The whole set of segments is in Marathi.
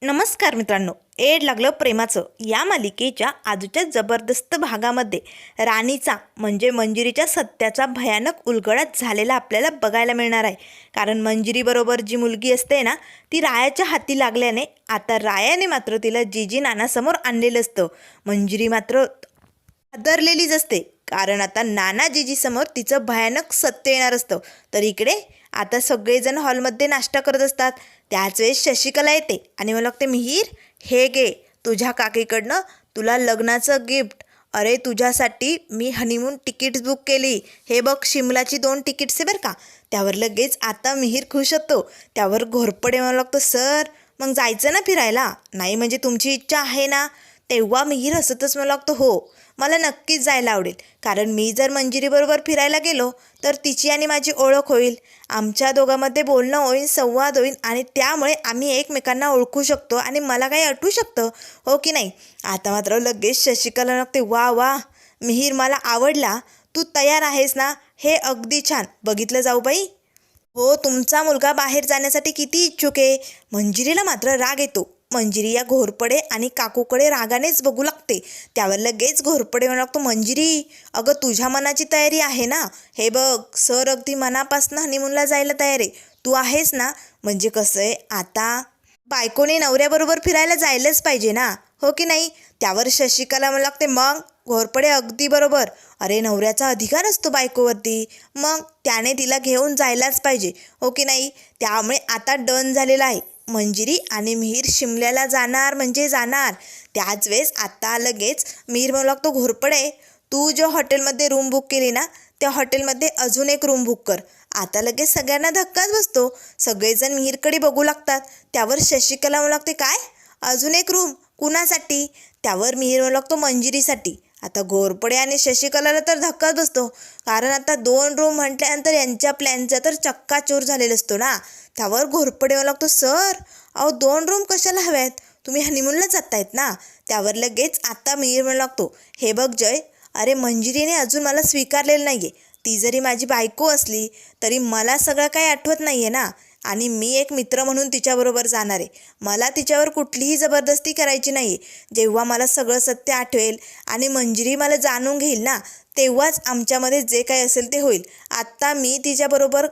नमस्कार मित्रांनो, एड लागलं प्रेमाचं या मालिकेच्या आजच्या जबरदस्त भागामध्ये राणीचा म्हणजे मंजिरीच्या सत्याचा भयानक उलगडा झालेला आपल्याला बघायला मिळणार आहे. कारण मंजिरीबरोबर जी मुलगी असते ना, ती रायाच्या हाती लागल्याने आता रायाने मात्र तिला जीजी नानासमोर आणलेलं असतं. मंजिरी मात्र हादरलेलीच असते, कारण आता नाना जीजीसमोर तिचं भयानक सत्य येणार असतं. तर इकडे आता सगळेजण हॉलमध्ये नाश्ता करत असतात. त्याच वेळेस शशिकला येते आणि मला लागते, मिहीर हे घे तुझ्या काकीकडनं तुला लग्नाचं गिफ्ट. अरे तुझ्यासाठी मी हनीमून तिकीट्स बुक केली. हे बघ शिमलाची 2 तिकीट्स आहे बरं का. त्यावर लगेच आता मिहीर खुश होतो. त्यावर घोरपडे मला लागतो, सर मग जायचं ना फिरायला? नाही म्हणजे तुमची इच्छा आहे ना? तेव्हा मिहीर हसतच मला लागतो, हो मला नक्कीच जायला आवडेल. कारण मी जर मंजिरीबरोबर फिरायला गेलो तर तिची आणि माझी ओळख होईल, आमच्या दोघांमध्ये बोलणं होईल, संवाद होईल आणि त्यामुळे आम्ही एकमेकांना ओळखू शकतो आणि मला काही आठवू शकतं, हो की नाही. आता मात्र लगेच शशिकला लागते, वा वा मिहीर मला आवडला, तू तयार आहेस ना? हे अगदी छान. बघितलं जाऊ बाई, हो तुमचा मुलगा बाहेर जाण्यासाठी किती इच्छुक आहे. मंजिरीला मात्र राग येतो. मंजिरी या घोरपडे आणि काकूकडे रागानेच बघू लागते. त्यावर लगेच घोरपडे म्हणू लागतो, मंजिरी अगं तुझ्या मनाची तयारी आहे ना? हे बघ सर अगदी मनापासून हनीमूनला जायला तयार आहे, तू आहेस ना? म्हणजे कसं आहे, आता बायकोने नवऱ्याबरोबर फिरायला जायलाच पाहिजे ना, हो की नाही. त्यावर शशिकला म्हणू लागते, मग घोरपडे अगदी बरोबर. अरे नवऱ्याचा अधिकार असतो बायकोवरती, मग त्याने तिला घेऊन जायलाच पाहिजे, हो की नाही. त्यामुळे आता डन झालेला आहे, मंजिरी आणि मिहीर शिमल्याला जाणार म्हणजे जाणार. त्याच वेळेस आता लगेच मिहीर म्हणू लागतो, घोरपडे तू जो हॉटेलमध्ये रूम बुक केली ना, त्या हॉटेलमध्ये अजून एक रूम बुक कर. आता लगेच सगळ्यांना धक्काच बसतो. सगळेजण मिहीरकडे बघू लागतात. त्यावर शशिकला म्हणू लागते, काय अजून एक रूम कुणासाठी? त्यावर मिहीर म्हणू लागतो, मंजिरीसाठी. आता घोरपडे आणि शशिकलाला तर धक्काच बसतो, कारण आता 2 रूम म्हटल्यानंतर यांच्या प्लॅनचा तर चक्काचूर झालेला असतो ना. त्यावर घोरपडे म्हणू लागतो, सर अहो 2 रूम कशाला हव्यात, तुम्ही हनीमूनला जातायत ना. त्यावर लगेच आता मिहीर म्हणू लागतो, हे बघ जय, अरे मंजिरीने अजून मला स्वीकारलेलं नाही आहे. ती जरी माझी बायको असली तरी मला सगळं काही आठवत नाही आहे ना, आणि मी एक मित्र म्हणून तिच्याबरोबर जाणार आहे. मला तिच्यावर कुठलीही जबरदस्ती करायची नाही आहे. जेव्हा मला सगळं सत्य आठवेल आणि मंजिरी मला जाणून घेईल ना, तेव्हाच आमच्यामध्ये जे काही असेल ते होईल. आत्ता मी तिच्याबरोबर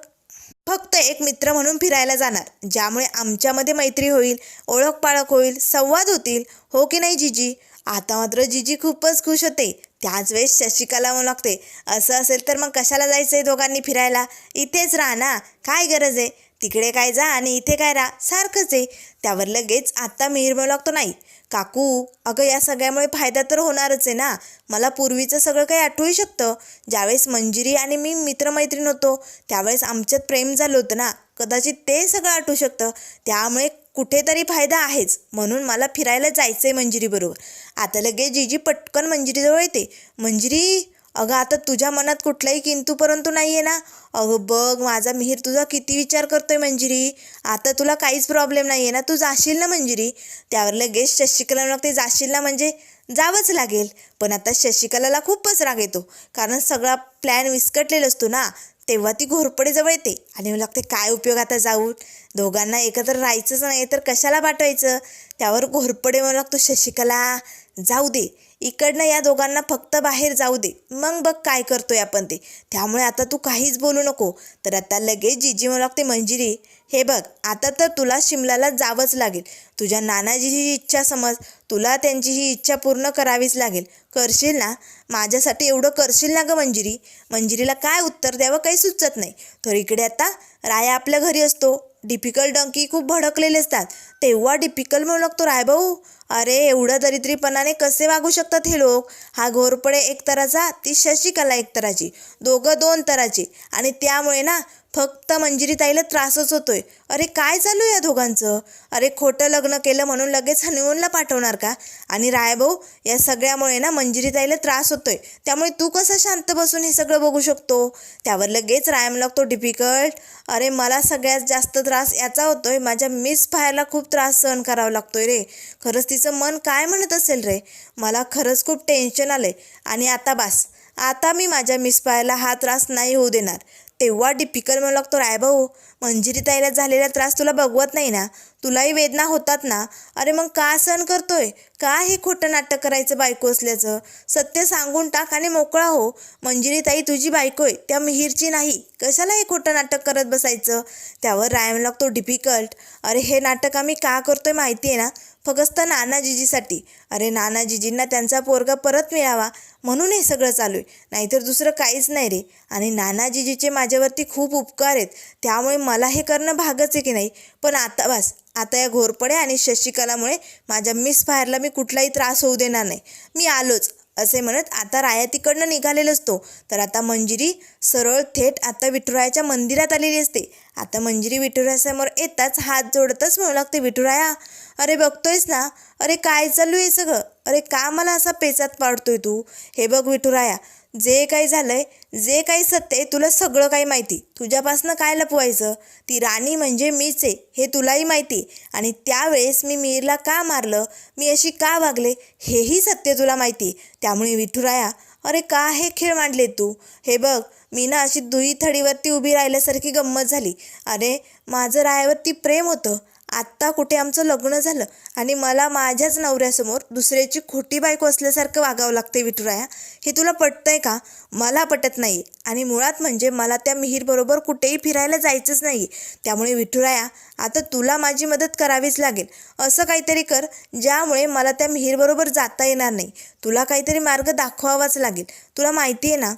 फक्त एक मित्र म्हणून फिरायला जाणार, ज्यामुळे आमच्यामध्ये मैत्री होईल, ओळख पाळख होईल, संवाद होतील, हो की नाही जीजी. आता मात्र जीजी खूपच खुश होते. त्याच वेळेस शशिकला म्हणू लागते, असं असेल तर मग कशाला जायचं आहे दोघांनी फिरायला, इथेच राहा ना, काय गरज आहे, तिकडे काय जा आणि इथे काय राहा, सारखंच आहे. त्यावर लगेच आता मिहीर म्हणू लागतो, नाही काकू अगं या सगळ्यामुळे फायदा तर होणारच आहे ना. मला पूर्वीचं सगळं काही आठवू शकतं, ज्यावेळेस मंजिरी आणि मी मित्रमैत्रीण होतो त्यावेळेस आमच्यात प्रेम झालं होतं ना, कदाचित ते सगळं आठवू शकतं. त्यामुळे कुठेतरी फायदा आहेच, म्हणून मला फिरायला जायचं आहे मंजिरीबरोबर. आता लगेच जीजी पटकन मंजिरीजवळ येते, मंजिरी अगं आता तुझ्या मनात कुठलाही किंतु परंतु नाही आहे ना. अगं बघ माझा मिहीर तुझा किती विचार करतोय मंजिरी, आता तुला काहीच प्रॉब्लेम नाही आहे ना, तू जाशील ना मंजिरी. त्यावर लगेच शशिकला लागते, जाशील ना म्हणजे जावंच लागेल. पण आता शशिकलाला खूपच राग येतो, कारण सगळा प्लॅन विस्कटलेला असतो ना. तेव्हा ती घोरपडेजवळ येते आणि मला लागते, काय उपयोग आता जाऊन, दोघांना एकत्र राहायचंच नाही तर कशाला पाठवायचं. त्यावर घोरपडे म्हणू लागतो, शशिकला जाऊ दे, इकडनं या दोघांना फक्त बाहेर जाऊ दे, मग बघ काय करतोय आपण ते, त्यामुळे आता तू काहीच बोलू नको. तर आता लगेच जीजी म्हणू लागते, मंजिरी हे बघ आता तर तुला शिमलाला जावंच लागेल. तुझ्या नानाजीची ही इच्छा समज, तुला त्यांची ही इच्छा पूर्ण करावीच लागेल. करशील ना, माझ्यासाठी एवढं करशील ना गं मंजिरी. मंजिरीला काय उत्तर द्यावं काही सुचत नाही. तर इकडे आता राया आपल्या घरी असतो. डिफिकल डंकी खूप भडकलेले असतात. तेव्हा डिफिकल म्हणू लागतो, रायभाऊ अरे एवढ्या दरिद्रीपणाने कसे वागू शकतात हे लोक. हा घोरपडे एक तराचा, ती शशिकला एक तराची, दोघं 2 तराचे, आणि त्यामुळे ना फक्त मंजिरी ताईला त्रासच होतोय. अरे काय चालू आहे या दोघांचं. अरे खोटं लग्न केलं म्हणून लगेच हनीमूनला पाठवणार का. आणि रायभाऊ या सगळ्यामुळे ना मंजिरी ताईला त्रास होतोय, त्यामुळे तू कसं शांत बसून हे सगळं बघू शकतो. त्यावर लगेच रायम लागतो, डिफिकल्ट अरे मला सगळ्यात जास्त त्रास याचा होतोय, माझ्या मिस फायरला खूप त्रास सहन करावा लागतोय रे. खरंच तिचं मन काय म्हणत असेल रे, मला खरंच खूप टेन्शन आलंय. आणि आता बास, आता मी माझ्या मिस फायरला हा त्रास नाही होऊ देणार. तेव्हा डिफिकल्ट म्हणू लागतो, राय भाऊ मंजिरी ताईला झालेला त्रास तुला बघवत नाही ना, तुलाही वेदना होतात ना, अरे मग का सहन करतोय, का हे खोटं नाटक करायचं बायको असल्याचं, सत्य सांगून टाक आणि मोकळा हो. मंजिरी ताई तुझी बायको आहे, त्या मिहीरची नाही, कशाला हे खोटं नाटक करत बसायचं. त्यावर राय म्हणू लागतो, डिफिकल्ट अरे हे नाटक आम्ही का करतोय माहिती आहे ना, फक्त नानाजीजीसाठी. अरे नानाजीजींना त्यांचा पोरगा परत मिळावा म्हणून हे सगळं चालू आहे, नाहीतर दुसरं काहीच नाही रे. आणि नानाजीजीचे माझ्यावरती खूप उपकार आहेत, त्यामुळे मला हे करणं भागच आहे की नाही. पण आता बस, आता या घोरपड्या आणि शशिकलामुळे माझ्या मिसफायरला मी कुठलाही त्रास होऊ देणार नाही, मी आलोच, असे म्हणत आता राया तिकडनं निघालेला असतो. तर आता मंजिरी सरळ थेट आता विठुरायाच्या मंदिरात आलेली असते. आता मंजिरी विठुरायासमोर येताच हात जोडतच म्हणू लागते, विठुराया अरे बघतोयस ना, अरे काय चालू आहे सगळं, अरे का मला असा पेचात पाडतोय तू. हे बघ विठुराया, जे काही झालंय, जे काही सत्य आहे, तुला सगळं काही माहिती, तुझ्यापासनं काय लपवायचं. ती राणी म्हणजे मीच आहे हे तुलाही माहिती, आणि त्यावेळेस मी मीरला का मारलं, मी अशी का वागले, हेही सत्य तुला माहिती. त्यामुळे विठुराया अरे का हे खेळ मांडले तू. हे बघ मी ना अशी दुई थडीवरती उभी राहिल्यासारखी गंमत झाली. अरे माझं रायावरती प्रेम होतं, आत्ता कुठे आमचं लग्न झालं आणि मला माझ्याच नवऱ्यासमोर दुसऱ्याची खोटी बायको असल्यासारखं वागावं लागते. विठुराया हे तुला पटतंय का. मला पटत नाही, आणि मुळात म्हणजे मला त्या मिहीरबरोबर कुठेही फिरायला जायचंच नाही. त्यामुळे विठुराया आता तुला माझी मदत करावीच लागेल. असं काहीतरी कर ज्यामुळे मला त्या मिहीरबरोबर जाता येणार नाही. तुला काहीतरी मार्ग दाखवावाच लागेल. तुला माहिती आहे ना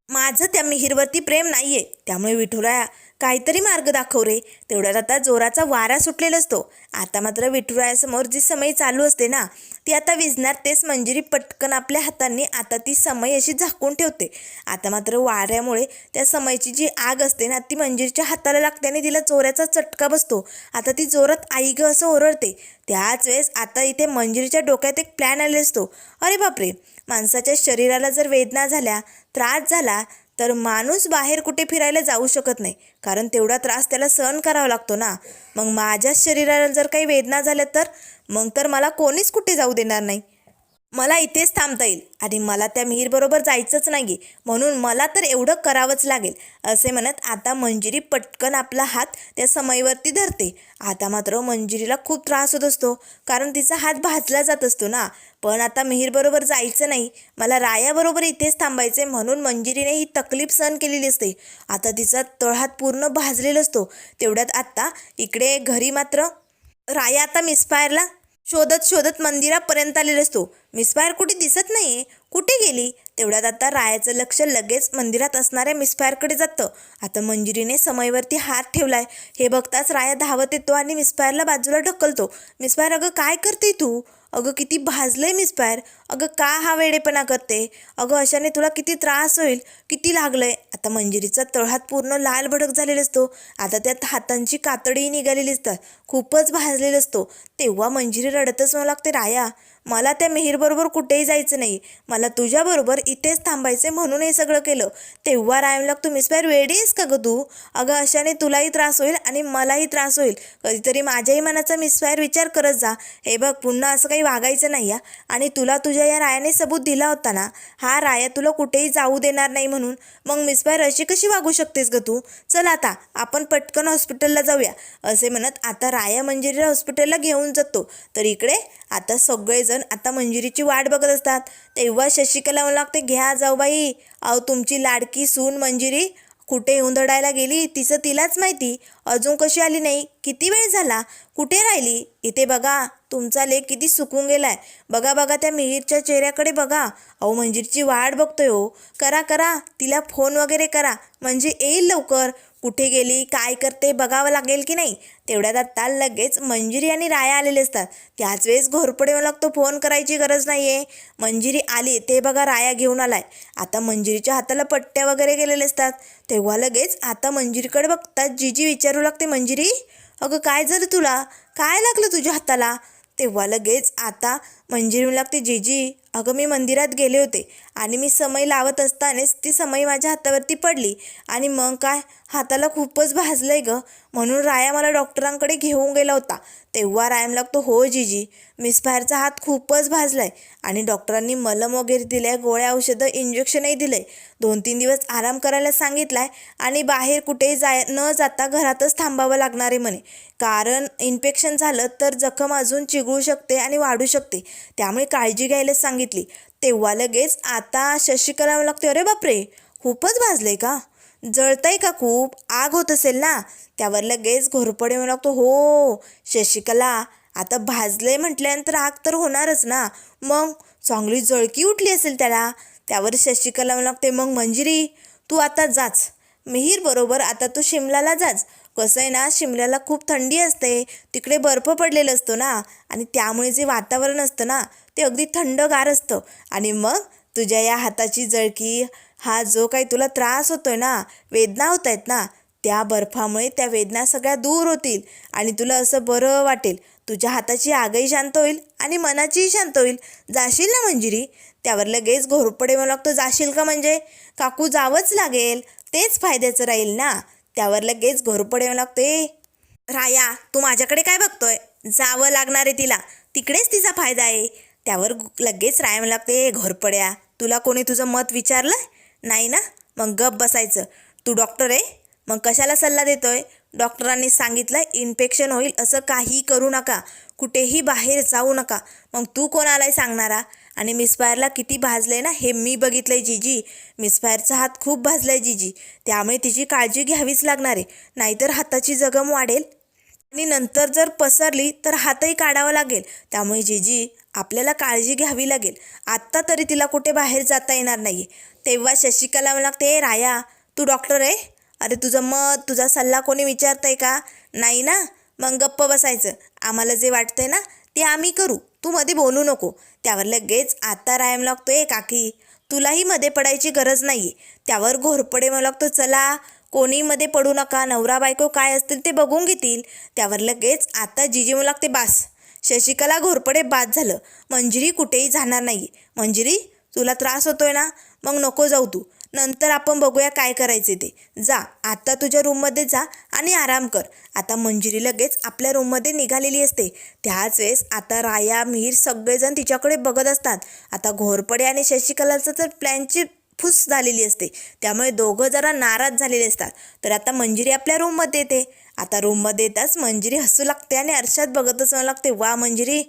माझं त्या मिहीरवरती प्रेम नाही आहे. त्यामुळे विठुराया काहीतरी मार्ग दाखव रे. तेवढ्यात आता जोराचा वारा सुटलेला असतो. आता मात्र विठुरायासमोर जी समई चालू असते ना, ती आता विझणार. तेच मंजिरी पटकन आपल्या हातांनी आता ती समई अशी झाकून ठेवते. आता मात्र वाऱ्यामुळे त्या समईची जी आग असते ना, ती मंजिरीच्या हाताला लागते आणि तिला चोऱ्याचा चटका बसतो. आता ती जोरात आई ग असं ओरडते. त्याच वेळेस आता इथे मंजिरीच्या डोक्यात एक प्लॅन आलेला असतो. अरे बापरे, माणसाच्या शरीराला जर वेदना झाल्या, त्रास झाला, तर माणूस बाहेर कुठे फिरायला जाऊ शकत नाही, कारण तेवढा त्रास त्याला सहन करावा लागतो ना. मग माझ्याच शरीराला जर काही वेदना झाल्या तर मग तर मला कोणीच कुठे जाऊ देणार नाही. मला इथेच थांबता येईल आणि मला त्या मिहीरबरोबर जायचंच नाही, म्हणून मला तर एवढं करावंच लागेल, असे म्हणत आता मंजिरी पटकन आपला हात त्या समईवरती धरते. आता मात्र मंजिरीला खूप त्रास होत असतो, कारण तिचा हात भाजला जात असतो ना. पण आता मिहीरबरोबर जायचं नाही, मला रायाबरोबर इथेच थांबायचे, म्हणून मंजिरीने ही तकलीफ सहन केलेली असते. आता तिचा तळहात पूर्ण भाजलेला असतो. तेवढ्यात आत्ता इकडे घरी मात्र राया आता मिसफायरला शोधत शोधत मंदिरापर्यंत आलेला असतो. मिसफायर कुठे दिसत नाही, कुठे गेली. तेवढ्यात आता रायाचं लक्ष लगेच मंदिरात असणाऱ्या मिसफायरकडे जातं. आता मंजिरीने समईवरती हात ठेवलाय हे बघताच राया धावत येतो आणि मिसफायरला बाजूला ढकलतो. मिसफायर अगं काय करते तू, अगं किती भाजलंय मिसफायर, अगं का हा वेडेपणा करते, अगं अशाने तुला किती त्रास होईल, किती लागलंय. आता मंजिरीचा तळहात पूर्ण लाल भडक झालेला असतो. आता त्यात हातांची कातडीही निघालेली असतात, खूपच भाजलेला असतो. तेव्हा मंजिरी रडतच म्हणू लागते, राया मला त्या मिहीरबरोबर कुठेही जायचं नाही, मला तुझ्याबरोबर इथेच थांबायचे, म्हणून हे सगळं केलं. तेव्हा राया लागतो, मिसफायर वेडी आहेस का गं तू, अगं अशाने तुलाही त्रास होईल आणि मलाही त्रास होईल, कधीतरी माझ्याही मनाचा मिसफायर विचार करत जा. हे बघ पुन्हा असं काही वागायचं नाही आणि तुला तुझ्या या रायाने सबूत दिला होता ना, हा राया तुला कुठेही जाऊ देणार नाही म्हणून, मग मिसफायर अशी कशी वागू शकतेस ग तू. चल आता आपण पटकन हॉस्पिटलला जाऊया, असे म्हणत आता राया मंजिरीला हॉस्पिटलला घेऊन जातो. तर इकडे आता सगळेजण आता मंजिरीची वाट बघत असतात. तेव्हा शशिकला म्हणू लागते, घ्या जाऊ बाई, अहो तुमची लाडकी सून मंजिरी कुठे उंदडायला गेली तिचं तिलाच माहिती, अजून कशी आली नाही, किती वेळ झाला, कुठे राहिली. इथे बघा तुमचा लेक किती सुकून गेलाय, बघा बघा त्या मिहीरच्या चेहऱ्याकडे बघा. अहो मंजिरीची वाट बघतोय हो, करा करा तिला फोन वगैरे करा, म्हणजे येईल लवकर. कुठे गेली, काय करते बघावं लागेल की नाही. तेवढ्यात आता लगेच मंजिरी आणि राया आलेले असतात. त्याच वेळेस घोरपडे मला लागतो, फोन करायची गरज नाही आहे, मंजिरी आली, ते बघा राया घेऊन आलाय. आता मंजिरीच्या हाताला पट्ट्या वगैरे गेलेले असतात. तेव्हा लगेच आता मंजिरीकडे बघतात जीजी विचारू लागते, मंजिरी अगं काय झालं तुला, काय लागलं तुझ्या हाताला. तेव्हा लगेच आता मंजिरी म्हणू लागते, जीजी अगं मी मंदिरात गेले होते आणि मी समय लावत असतानाच ती समय माझ्या हातावरती पडली आणि मग काय हाताला खूपच भाजलं आहे गं, म्हणून राया मला डॉक्टरांकडे घेऊन गेला होता. तेव्हा राया लागतो, हो जीजी मिसफायरचा हात खूपच भाजला आहे आणि डॉक्टरांनी मलम वगैरे दिलं आहे, गोळ्या औषधं इंजेक्शनही दिलं आहे, 2-3 दिवस आराम करायला सांगितलं आहे आणि बाहेर कुठेही न जाता घरातच थांबावं लागणार आहे म्हणे, कारण इन्फेक्शन झालं तर जखम अजून चिघळू शकते आणि वाढू शकते, त्यामुळे काळजी घ्यायला सांगितली. तेव्हा लगेच आता शशिकला लागते, अरे बापरे खूपच भाजले का, जळतंय का, खूप आग होत असेल ना. त्यावर लगेच घोरपडे म्हणू लागतो, हो शशिकला आता भाजले म्हटल्यानंतर आग तर होणारच ना, मग चांगली जळकी उठली असेल त्याला. त्यावर शशिकला म्हणू लागते, मग मंजिरी तू आता जाच मिहीर बरोबर, आता तू शिमल्याला जाच. कसं आहे ना, शिमल्याला खूप थंडी असते, तिकडे बर्फ पडलेला असतो ना आणि त्यामुळे जे वातावरण असतं ना ते अगदी थंडगार असतं आणि मग तुझ्या या हाताची जळकी, हा जो काही तुला त्रास होतोय ना, वेदना होत आहेत ना, त्या बर्फामुळे त्या वेदना सगळ्या दूर होतील आणि तुला असं बरं वाटेल. तुझ्या हाताची आगही शांत होईल आणि मनाचीही शांत होईल. जाशील ना मंजिरी. त्यावर लगेच घोरपडे म्हणू लागतो, जाशील का म्हणजे काकू जावंच लागेल, तेच फायद्याचं राहील ना. त्यावर लगेच घोरपडे म्हणू लागते, राया तू माझ्याकडे काय बघतोय, जावं लागणार आहे तिला, तिकडेच तिचा फायदा आहे. त्यावर लगेच राया म्हणू लागते, घोरपड्या तुला कोणी तुझं मत विचारलं नाही ना, मग गप बसायचं. तू डॉक्टर आहे मग कशाला सल्ला देतोय, डॉक्टरांनी सांगितलं इन्फेक्शन होईल, असं काही करू नका, कुठेही बाहेर जाऊ नका. मग तू कोणालाही सांगणारा, आणि मिसफायरला किती भाजले ना हे मी बघितलं आहे जीजी, मिसफायरचा हात खूप भाजला आहे जीजी, त्यामुळे तिची काळजी घ्यावीच लागणार आहे, नाहीतर हाताची जखम वाढेल आणि नंतर जर पसरली तर हातही काढावा लागेल. त्यामुळे जीजी आपल्याला काळजी घ्यावी लागेल, आत्ता तरी तिला कुठे बाहेर जाता येणार नाही. तेव्हा शशिकला म्हणू लागते, राया तू डॉक्टर आहे, अरे तुझं मत तुझा सल्ला कोणी विचारतंय का, नाही ना, मग गप्प बसायचं, आम्हाला जे वाटतंय ना ते आम्ही करू, तू मध्ये बोलू नको. त्यावर लगेच आता रायम लागतोय, काकी तुलाही मध्ये पडायची गरज नाही. त्यावर घोरपडे म्हणू लागतो, चला कोणी मध्ये पडू नका, नवरा बायको काय असतील ते बघून घेतील. त्यावर लगेच आता जिजी म्हणू लागते, बास शशिकला घोरपडे बाद झालं, मंजिरी कुठेही जाणार नाही. मंजिरी तुला त्रास होतोय ना, मग नको जाऊ तू, नंतर आपण बघूया काय करायचे ते, जा आता तुझ्या रूममध्ये जा आणि आराम कर. आता मंजिरी लगेच आपल्या रूममध्ये निघालेली असते. त्याच वेळेस आता राया मिहीर सगळेजण तिच्याकडे बघत असतात. आता घोरपडे आणि शशिकलाचं तर प्लॅनची फुस झालेली असते, त्यामुळे दोघं जरा नाराज झालेले असतात. तर आता मंजिरी आपल्या रूममध्ये येते. आता रूममध्ये येताच मंजिरी हसू लागते आणि अर्षात बघतच म्हणू लागते, वा मंजिरी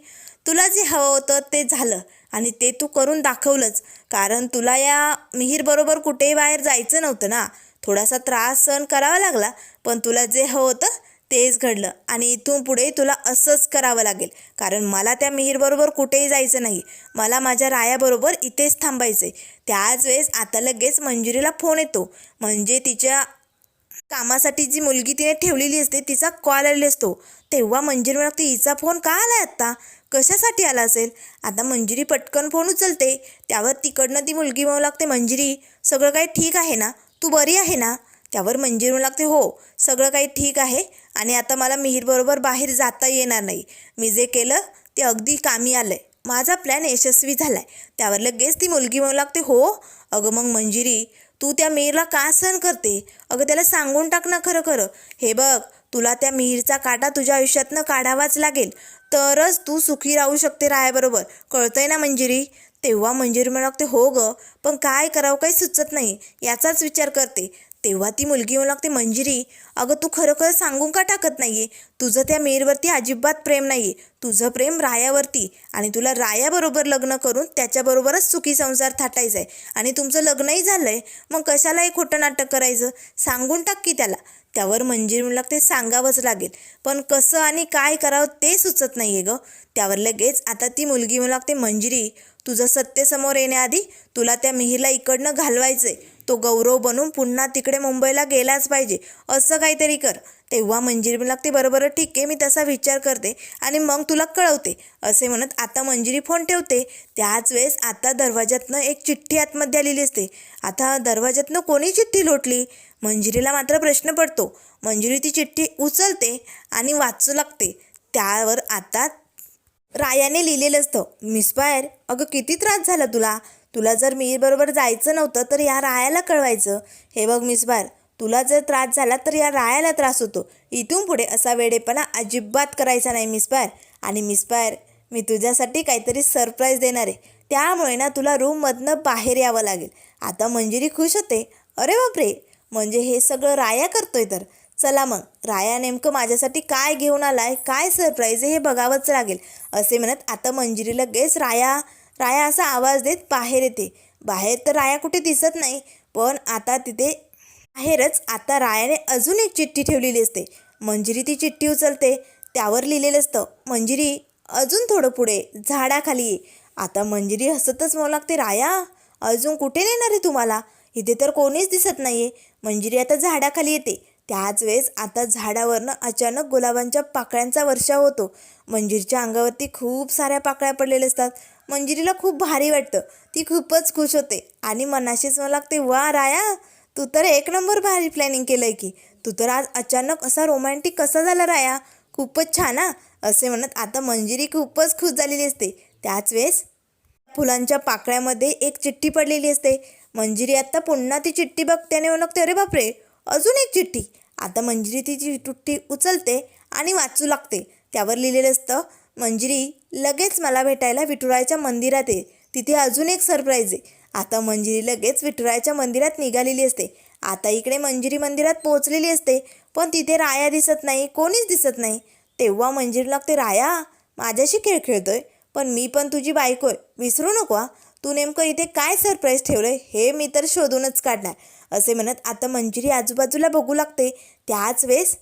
तुला जे हवं होतं ते झालं आणि ते तू करून दाखवलंच, कारण तुला या मिहीरबरोबर कुठेही बाहेर जायचं नव्हतं ना, थोडासा त्रास सहन करावा लागला, पण तुला जे हवं होतं तेच घडलं आणि इथून पुढे तुला असंच करावं लागेल, कारण मला त्या मिहीरबरोबर कुठेही जायचं नाही, मला माझ्या रायाबरोबर इथेच थांबायचं आहे. त्याच वेळेस आता लगेच मंजिरीला फोन येतो, म्हणजे तिच्या कामासाठी जी मुलगी तिने ठेवलेली असते तिचा कॉल आलेला असतो. तेव्हा मंजिरी म्हणते, हिचा फोन का आला आहे आत्ता, कशासाठी आला असेल. आता मंजिरी पटकन फोन उचलते. त्यावर तिकडनं ती मुलगी म्हणू लागते, मंजिरी सगळं काही ठीक आहे ना, तू बरी आहे ना. त्यावर मंजिरी म्हणू लागते, हो सगळं काही ठीक आहे आणि आता मला मिहीरबरोबर बाहेर जाता येणार नाही, मी जे केलं ते अगदी कामी आलं आहे, माझा प्लॅन यशस्वी झाला आहे. त्यावर लगेच ती मुलगी म्हणू लागते, हो अगं मग मंजिरी तू त्या मिहीरला का सहन करते, अगं त्याला सांगून टाक ना खरं खरं. हे बघ तुला त्या मिहीरचा काटा तुझ्या आयुष्यातनं काढावाच लागेल, तरच तू सुखी राहू शकते रायाबरोबर, कळतंय ना मंजिरी. तेव्हा मंजिरी म्हणू लागते, हो गं पण काय करावं काही सुचत नाही, याचाच विचार करते. तेव्हा ती मुलगी म्हणू लागते, मंजिरी अगं तू खरं खरं सांगून का टाकत नाही आहे, तुझं त्या मिहीरवरती अजिबात प्रेम नाही आहे, तुझं प्रेम रायावरती आणि तुला रायाबरोबर लग्न करून त्याच्याबरोबरच सुखी संसार थाटायचा आहे आणि तुमचं लग्नही झालं आहे, मग कशाला हे खोटं नाटक करायचं, सांगून टाक की त्याला. त्यावर मंजिरी म्हणू लागते, सांगावंच लागेल पण कसं आणि काय करावं ते सुचत नाही आहे गं. त्यावर लगेच आता ती मुलगी म्हणू लागते, मंजिरी तुझं सत्य समोर येण्याआधी तुला त्या मिहीरला इकडनं घालवायचं आहे, तो गौरव बनून पुन्हा तिकडे मुंबईला गेलाच पाहिजे, असं काहीतरी कर. तेव्हा मंजिरी म्हणू लागते, बरोबर ठीक आहे मी तसा विचार करते आणि मग तुला कळवते, असे म्हणत आता मंजिरी फोन ठेवते. त्याच वेळेस आता दरवाजातनं एक चिठ्ठी आतमध्ये आलेली असते. आता दरवाजातनं कोणी चिठ्ठी लोटली, मंजिरीला मात्र प्रश्न पडतो. मंजिरी ती चिठ्ठी उचलते आणि वाचू लागते. त्यावर आता रायाने लिहिलेलं असतं, मिस्फायर अगं किती त्रास झाला तुला. तुला जर मिहीरबरोबर जायचं नव्हतं तर या रायाला कळवायचं. हे बघ मिस्फायर, तुला जर त्रास झाला तर या रायाला त्रास होतो. इथून पुढे असा वेडेपणा अजिबात करायचा नाही मिस्फायर. आणि मिस्फायर, मी तुझ्यासाठी काहीतरी सरप्राईज देणार आहे. त्यामुळे ना तुला रूममधनं बाहेर यावं लागेल. आता मंजिरी खुश होते. अरे बापरे, म्हणजे हे सगळं राया करतोय तर. चला मग, राया नेमकं माझ्यासाठी काय घेऊन आलाय, काय सरप्राईज आहे हे बघावंच लागेल. असे म्हणत आता मंजिरी लगेच राया राया असा आवाज देत बाहेर येते. बाहेर तर राया कुठे दिसत नाही, पण आता तिथे बाहेरच आता रायाने अजून एक चिठ्ठी ठेवलेली असते. मंजिरी ती चिठ्ठी उचलते. त्यावर लिहिलेलं असतं, मंजिरी अजून थोडं पुढे झाडाखाली ये. आता मंजिरी हसतच म्हणू लागते, राया अजून कुठे नेणार आहे तुम्हाला, इथे तर कोणीच दिसत नाहीये. मंजिरी आता झाडाखाली येते. त्याच वेळेस आता झाडावरनं अचानक गुलाबांच्या पाकळ्यांचा वर्षाव होतो. मंजिरीच्या अंगावरती खूप साऱ्या पाकळ्या पडलेल्या असतात. मंजिरीला खूप भारी वाटतं. ती खूपच खुश होते आणि मनाशीच मला लागते, वा राया, तू तर एक नंबर भारी प्लॅनिंग केलं आहे की. तू तर आज अचानक असा रोमॅन्टिक कसा झाला राया, खूपच छान हा. असे म्हणत आता मंजिरी खूपच खुश झालेली असते. त्याच वेळेस फुलांच्या पाकळ्यामध्ये एक चिठ्ठी पडलेली असते. मंजिरी आता पुन्हा ती चिठ्ठी बघते आणि म्हणते, अरे बापरे, अजून एक चिठ्ठी. आता मंजिरी ती चिठ्ठी उचलते आणि वाचू लागते. त्यावर लिहिलेलं असतं, मंजिरी लगेच मला भेटायला विठुरायाच्या मंदिरात ये, तिथे अजून एक सरप्राईज आहे. आता मंजिरी लगेच विठुरायाच्या मंदिरात निघालेली असते. आता इकडे मंजिरी मंदिरात पोहोचलेली असते, पण तिथे राया दिसत नाही, कोणीच दिसत नाही. तेव्हा मंजिरी लागते, राया माझ्याशी खेळ खेळतोय, पण मी पण तुझी बायको आहे, विसरू नको हा. तू नेमकं इथे काय सरप्राईज ठेवलंय हे मी तर शोधूनच काढणार. असे म्हणत आता मंजिरी आजूबाजूला बघू लागते. त्याच वेळेस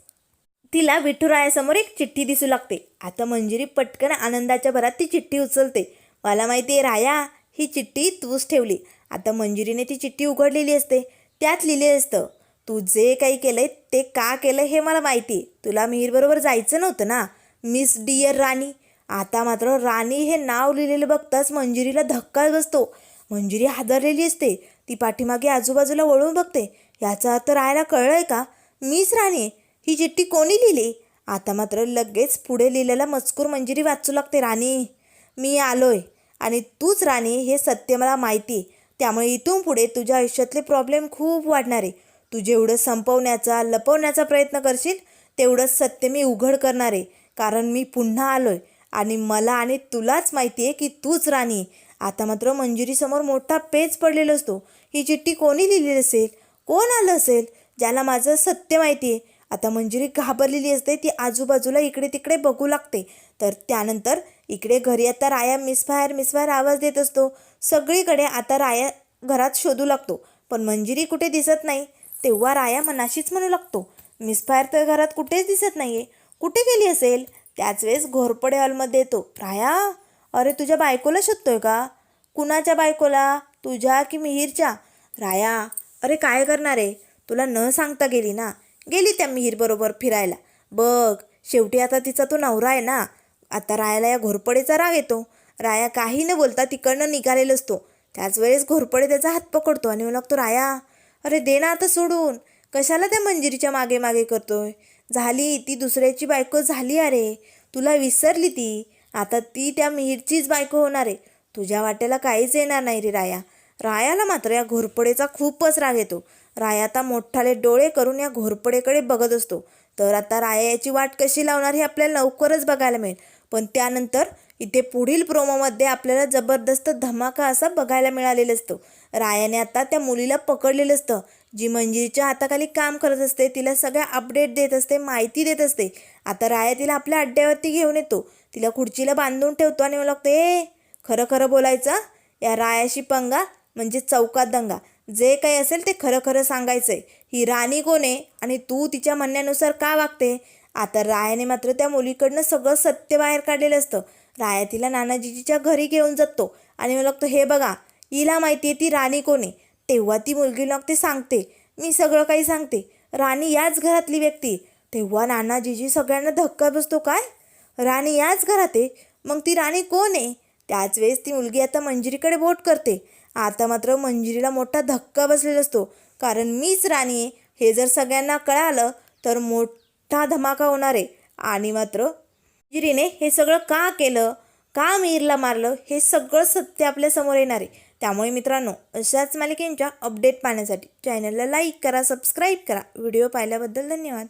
तिला विठुरायासमोर एक चिठ्ठी दिसू लागते. आता मंजिरी पटकन आनंदाच्या भरात ती चिठ्ठी उचलते. मला माहिती आहे राया, ही चिठ्ठी तूच ठेवली. आता मंजिरीने ती चिठ्ठी उघडलेली असते. त्यात लिहिलेलं असतं, तू जे काही केलंय ते का केलं हे मला माहिती आहे. तुला मिहीरबरोबर जायचं नव्हतं ना, मिस डिअर राणी. आता मात्र राणी हे नाव लिहिलेलं बघताच मंजिरीला धक्का बसतो. मंजिरी हादरलेली असते. ती पाठीमागे आजूबाजूला वळून बघते. याचा अर्थ रायाला कळलंय का, मीच राणी. ही चिठ्ठी कोणी लिहिली. आता मात्र लगेच पुढे लिहिलेला मजकूर मंजिरी वाचू लागते. राणी, मी आलोय आणि तूच राणी हे सत्य मला माहिती आहे. त्यामुळे इथून पुढे तुझ्या आयुष्यातले प्रॉब्लेम खूप वाढणार आहे. तू जेवढं संपवण्याचा लपवण्याचा प्रयत्न करशील तेवढंच सत्य मी उघड करणार आहे. कारण मी पुन्हा आलोय आणि मला आणि तुलाच माहिती आहे की तूच राणी आहे. आता मात्र मंजिरीसमोर मोठा पेच पडलेला असतो. ही चिठ्ठी कोणी लिहिलेली असेल, कोण आलं असेल ज्याला माझं सत्य माहिती आहे. आता मंजिरी घाबरलेली असते. ती आजूबाजूला इकडे तिकडे बघू लागते. तर त्यानंतर इकडे घरी आता राया मिसफायर आवाज देत असतो. सगळीकडे आता राया घरात शोधू लागतो, पण मंजिरी कुठे दिसत नाही. तेव्हा राया मनाशीच म्हणू लागतो, मिसफायर तर घरात कुठेच दिसत नाहीये, कुठे गेली असेल. त्याच वेळेस घोरपडे हॉलमध्ये येतो. राया, अरे तुझ्या बायकोला शोधतोय का. कुणाच्या बायकोला, तुझ्या की मिहीरच्या. राया, अरे काय करणार आहे, तुला न सांगता गेली ना, गेली त्या मिहीरबरोबर फिरायला. बघ, शेवटी आता तिचा तो नवरा आहे ना. आता रायाला या घोरपडेचा राग येतो. राया काही न बोलता तिकडनं निघालेला असतो. त्याच वेळेस घोरपडे त्याचा हात पकडतो आणि म्हणतो, राया अरे दे ना आता सोडून, कशाला त्या मंजिरीच्या मागे मागे करतोय. झाली ती दुसऱ्याची बायको झाली. अरे तुला विसरली ती, आता ती त्या मिहीरचीच बायको होणार आहे. तुझ्या वाट्याला काहीच येणार नाही रे राया. रायाला मात्र या घोरपडेचा खूपच राग येतो. राया आता मोठाले डोळे करून या घोरपडेकडे बघत असतो. तर आता राया याची वाट कशी लावणार हे आपल्याला लवकरच बघायला मिळेल. पण त्यानंतर इथे पुढील प्रोमोमध्ये आपल्याला जबरदस्त धमाका असा बघायला मिळालेला असतो. रायाने आता त्या मुलीला पकडलेलं असतं, जी मंजिरीच्या हाताखाली काम करत असते. तिला सगळ्या अपडेट देत असते, माहिती देत असते. आता राया तिला आपल्या अड्ड्यावरती घेऊन येतो. तिला खुर्चीला बांधून ठेवतो आणि मला लागतं, खरं खरं बोलायचं, या रायाशी पंगा म्हणजे चौकात दंगा. जे काही असेल ते खरं खरं सांगायचं आहे. ही राणी कोण आहे आणि तू तिच्या म्हणण्यानुसार का वागते. आता रायाने मात्र त्या मुलीकडनं सगळं सत्य बाहेर काढलेलं असतं. राया तिला नानाजीजीच्या घरी घेऊन जातो आणि मला लागतं, हे बघा, हिला माहिती आहे ती राणी कोण आहे. तेव्हा ती मुलगी लागते सांगते, मी सगळं काही सांगते, राणी याच घरातली व्यक्ती. तेव्हा नानाजीजी सगळ्यांना धक्का बसतो, काय राणी याच घरात आहे, मग ती राणी कोण आहे. त्याच वेळेस ती मुलगी आता मंजिरीकडे बोट करते. आता मात्र मंजिरीला मोठा धक्का बसलेला असतो, कारण मीच राणी आहे हे जर सगळ्यांना कळालं तर मोठा धमाका होणार आहे. आणि मात्र मंजिरीने हे सगळं का केलं, का मीरला मारलं हे सगळं सत्य आपल्यासमोर येणार आहे. त्यामुळे मित्रांनो, अशाच मालिकेंच्या अपडेट पाहण्यासाठी चॅनलला लाईक करा, सबस्क्राईब करा. व्हिडिओ पाहिल्याबद्दल धन्यवाद.